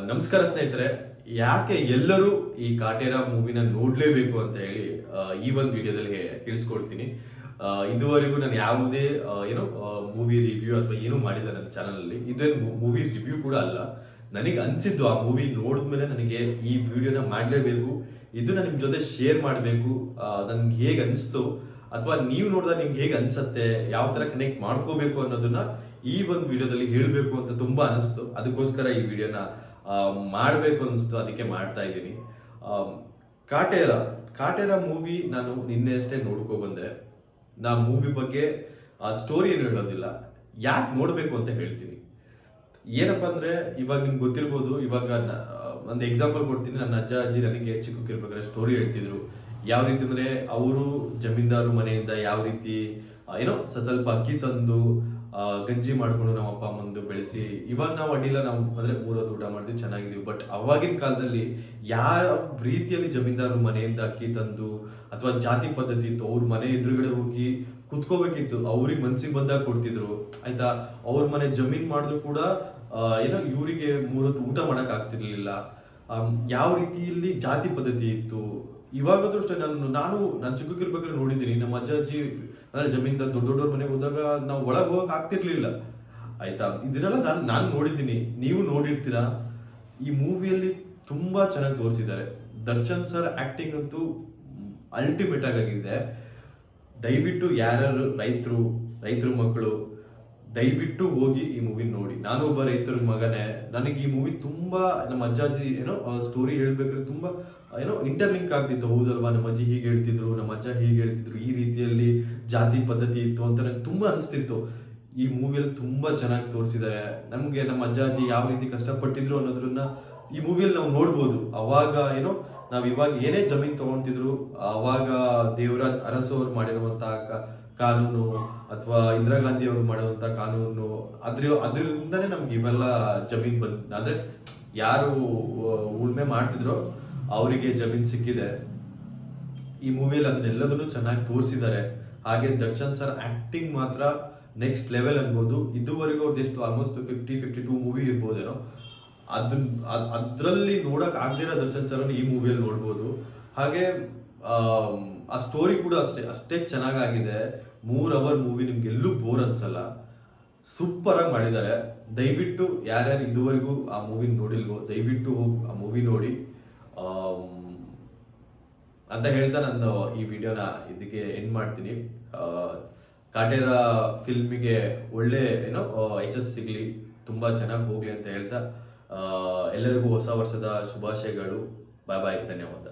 ನಮಸ್ಕಾರ ಸ್ನೇಹಿತರೆ. ಯಾಕೆ ಎಲ್ಲರೂ ಈ ಕಾಟೇರ ಮೂವಿನ ನೋಡ್ಲೇಬೇಕು ಅಂತ ಹೇಳಿ ಈ ಒಂದು ವಿಡಿಯೋದಲ್ಲಿ ತಿಳಿಸ್ಕೊಡ್ತೀನಿ. ಇದುವರೆಗೂ ನಾನು ಯಾವುದೇ ಮೂವಿ ರಿವ್ಯೂ ಅಥವಾ ಏನೂ ಮಾಡಿಲ್ಲ ನನ್ನ ಚಾನಲ್ ಅಲ್ಲಿ. ಇದೇನು ಮೂವಿ ರಿವ್ಯೂ ಕೂಡ ಅಲ್ಲ. ನನಗೆ ಅನ್ಸಿದ್ದು ಆ ಮೂವಿ ನೋಡಿದ್ಮೇಲೆ ನನಗೆ ಈ ವಿಡಿಯೋನ ಮಾಡಲೇಬೇಕು, ಇದನ್ನ ನಿಮ್ ಜೊತೆ ಶೇರ್ ಮಾಡಬೇಕು. ನನ್ಗೆ ಹೇಗೆ ಅನಿಸ್ತು ಅಥವಾ ನೀವು ನೋಡಿದಾಗ ನಿಮ್ಗೆ ಹೇಗೆ ಅನ್ಸತ್ತೆ, ಯಾವ ತರ ಕನೆಕ್ಟ್ ಮಾಡ್ಕೋಬೇಕು ಅನ್ನೋದನ್ನ ಈ ಒಂದು ವಿಡಿಯೋದಲ್ಲಿ ಹೇಳಬೇಕು ಅಂತ ತುಂಬಾ ಅನಿಸ್ತು. ಅದಕ್ಕೋಸ್ಕರ ಈ ವಿಡಿಯೋನ ಮಾಡಬೇಕು ಅನಿಸ್ತು, ಅದಕ್ಕೆ ಮಾಡ್ತಾ ಇದ್ದೀನಿ. ಕಾಟೇರ ಕಾಟೇರ ಮೂವಿ ನಾನು ನಿನ್ನೆ ಅಷ್ಟೇ ನೋಡ್ಕೊ ಬಂದೆ. ನಾ ಮೂವಿ ಬಗ್ಗೆ ಸ್ಟೋರಿ ಏನು ಹೇಳೋದಿಲ್ಲ, ಯಾಕೆ ನೋಡ್ಬೇಕು ಅಂತ ಹೇಳ್ತೀನಿ. ಏನಪ್ಪಾ ಅಂದ್ರೆ, ಇವಾಗ ನಿಮ್ಗೆ ಗೊತ್ತಿರ್ಬೋದು, ಇವಾಗ ಒಂದು ಎಕ್ಸಾಂಪಲ್ ಕೊಡ್ತೀನಿ. ನನ್ನ ಅಜ್ಜ ಅಜ್ಜಿ ನನಗೆ ಚಿಕ್ಕಕ್ಕಿರ್ಬೇಕಾದ್ರೆ ಸ್ಟೋರಿ ಹೇಳ್ತಿದ್ರು. ಯಾವ ರೀತಿ ಅಂದ್ರೆ, ಅವರು ಜಮೀನ್ದಾರು ಮನೆಯಿಂದ ಯಾವ ರೀತಿ ಸ್ವಲ್ಪ ಅಕ್ಕಿ ತಂದು ಗಂಜಿ ಮಾಡ್ಕೊಂಡು ನಮ್ಮ ಅಪ್ಪ ಅಮ್ಮಂದು ಬೆಳೆಸಿ, ಇವಾಗ ನಾವು ಅಡ್ಡಿಲ್ಲ, ನಾವು ಅಂದ್ರೆ ಮೂರೊತ್ತು ಊಟ ಮಾಡ್ತೀವಿ, ಚೆನ್ನಾಗಿದೀವಿ. ಬಟ್ ಅವಾಗಿನ ಕಾಲದಲ್ಲಿ ಯಾವ ರೀತಿಯಲ್ಲಿ ಜಮೀನ್ದಾರು ಮನೆಯಿಂದ ಅಕ್ಕಿ ತಂದು ಅಥವಾ ಜಾತಿ ಪದ್ಧತಿ ಇತ್ತು, ಅವ್ರ ಮನೆ ಎದುರುಗಡೆ ಹೋಗಿ ಕುತ್ಕೋಬೇಕಿತ್ತು, ಅವ್ರಿಗೆ ಮನ್ಸಿಗೆ ಬಂದಾಗ ಕೊಡ್ತಿದ್ರು ಆಯ್ತಾ. ಅವ್ರ ಮನೆ ಜಮೀನ್ ಮಾಡಿದ್ರು ಕೂಡ ಇವರಿಗೆ ಮೂರೊತ್ತು ಊಟ ಮಾಡಕ್ ಆಗ್ತಿರ್ಲಿಲ್ಲ. ಯಾವ ರೀತಿಯಲ್ಲಿ ಜಾತಿ ಪದ್ಧತಿ ಇತ್ತು. ಇವಾಗಾದ್ರೂ ಅಷ್ಟೇ, ನಾನು ಚಿಕ್ಕಕ್ಕಿರ್ಬೇಕಾದ್ರೆ ನೋಡಿದ್ದೀನಿ, ನಮ್ಮ ಅಜ್ಜ ಅಜ್ಜಿ ಅಂದ್ರೆ ಜಮೀನ್ದ ದೊಡ್ಡವ್ರ ಮನೆಗೆ ಹೋದಾಗ ನಾವು ಒಳಗೆ ಹೋಗಕ್ ಆಗ್ತಿರ್ಲಿಲ್ಲ ಆಯ್ತಾ. ಇದನ್ನೆಲ್ಲ ನಾನು ನೋಡಿದ್ದೀನಿ, ನೀವು ನೋಡಿರ್ತೀರಾ. ಈ ಮೂವಿಯಲ್ಲಿ ತುಂಬಾ ಚೆನ್ನಾಗಿ ತೋರಿಸಿದ್ದಾರೆ. ದರ್ಶನ್ ಸರ್ ಆಕ್ಟಿಂಗ್ ಅಂತೂ ಅಲ್ಟಿಮೇಟ್ ಆಗಿದೆ. ದಯವಿಟ್ಟು ಯಾರ್ಯಾರು ರೈತರು ಮಕ್ಕಳು ದಯವಿಟ್ಟು ಹೋಗಿ ಈ ಮೂವಿ ನೋಡಿ. ನಾನು ಒಬ್ಬ ರೈತರ ಮಗನೇ. ನನಗೆ ಈ ಮೂವಿ ತುಂಬಾ ನಮ್ಮ ಅಜ್ಜಾಜಿ ಸ್ಟೋರಿ ಹೇಳ್ಬೇಕಾದ್ರೆ ತುಂಬಾ ಇಂಟರ್ಲಿಂಕ್ ಆಗ್ತಿತ್ತು. ಹೌದಲ್ವಾ, ನಮ್ಮ ಅಜ್ಜಿ ಹೀಗೆ ಹೇಳ್ತಿದ್ರು, ನಮ್ಮ ಅಜ್ಜ ಹೀಗೆ ಹೇಳ್ತಿದ್ರು, ಈ ರೀತಿಯಲ್ಲಿ ಜಾತಿ ಪದ್ಧತಿ ಇತ್ತು ಅಂತ ನನಗೆ ತುಂಬಾ ಅನಿಸ್ತಿತ್ತು. ಈ ಮೂವಿಯಲ್ಲಿ ತುಂಬಾ ಚೆನ್ನಾಗಿ ತೋರಿಸಿದ್ದಾರೆ. ನಮ್ಗೆ ನಮ್ಮ ಅಜ್ಜಾಜಿ ಯಾವ ರೀತಿ ಕಷ್ಟಪಟ್ಟಿದ್ರು ಅನ್ನೋದ್ರನ್ನ ಈ ಮೂವಿಯಲ್ಲಿ ನಾವು ನೋಡ್ಬೋದು. ಅವಾಗ ನಾವ್ ಇವಾಗ ಏನೇ ಜಮೀನ್ ತಗೊಂತಿದ್ರು, ಅವಾಗ ದೇವರಾಜ್ ಅರಸು ಅವ್ರು ಮಾಡಿರುವಂತಹ ಕಾನೂನು ಅಥವಾ ಇಂದಿರಾ ಗಾಂಧಿ ಅವರು ಮಾಡುವಂತ ಕಾನೂನು, ಅದರಿಂದನೇ ನಮ್ಗೆ ಇವೆಲ್ಲ ಜಮೀನ್ ಅಂದ್ರೆ ಯಾರು ಉಳ್ಮೆ ಮಾಡ್ತಿದ್ರು ಅವರಿಗೆ ಜಮೀನ್ ಸಿಕ್ಕಿದೆ. ಈ ಮೂವಿಯಲ್ಲಿ ಅದನ್ನೆಲ್ಲದನ್ನು ಚೆನ್ನಾಗಿ ತೋರಿಸಿದ್ದಾರೆ. ಹಾಗೆ ದರ್ಶನ್ ಸರ್ ಆಕ್ಟಿಂಗ್ ಮಾತ್ರ ನೆಕ್ಸ್ಟ್ ಲೆವೆಲ್ ಅನ್ಬೋದು. ಇದುವರೆಗೂ ಅವ್ರದ್ದು ಎಷ್ಟು ಆಲ್ಮೋಸ್ಟ್ 52 ಮೂವಿ ಇರ್ಬೋದೇನೋ, ಅದ್ರಲ್ಲಿ ನೋಡಕ್ ಆಗದಿರೋ ದರ್ಶನ್ ಸರ್ ಈ ಮೂವಿಯಲ್ಲಿ ನೋಡ್ಬೋದು. ಹಾಗೆ ಆ ಸ್ಟೋರಿ ಕೂಡ ಅಷ್ಟೇ ಚೆನ್ನಾಗಿದೆ. 3 ಅವರ್ ಮೂವಿ ನಿಮ್ಗೆ ಎಲ್ಲೂ ಬೋರ್ ಅನ್ಸಲ್ಲ, ಸೂಪರ್ ಆಗಿ ಮಾಡಿದ್ದಾರೆ. ದಯವಿಟ್ಟು ಯಾರ್ಯಾರು ಇದುವರೆಗೂ ಆ ಮೂವಿ ನೋಡಿಲ್ವೋ ದಯವಿಟ್ಟು ಹೋಗಿ ಆ ಮೂವಿ ನೋಡಿ ಅಂತ ಹೇಳ್ತಾ ನಾನು ಈ ವಿಡಿಯೋನ ಇದಕ್ಕೆ ಎಂಡ್ ಮಾಡ್ತೀನಿ. ಕಾಟೇರ ಫಿಲ್ಮಿಗೆ ಒಳ್ಳೆ ಯಶಸ್ಸು ಸಿಗ್ಲಿ, ತುಂಬಾ ಚೆನ್ನಾಗಿ ಹೋಗ್ಲಿ ಅಂತ ಹೇಳ್ತಾ ಎಲ್ಲರಿಗೂ ಹೊಸ ವರ್ಷದ ಶುಭಾಶಯಗಳು. ಬಾಯ್ ಬಾಯ್, ಧನ್ಯವಾದ.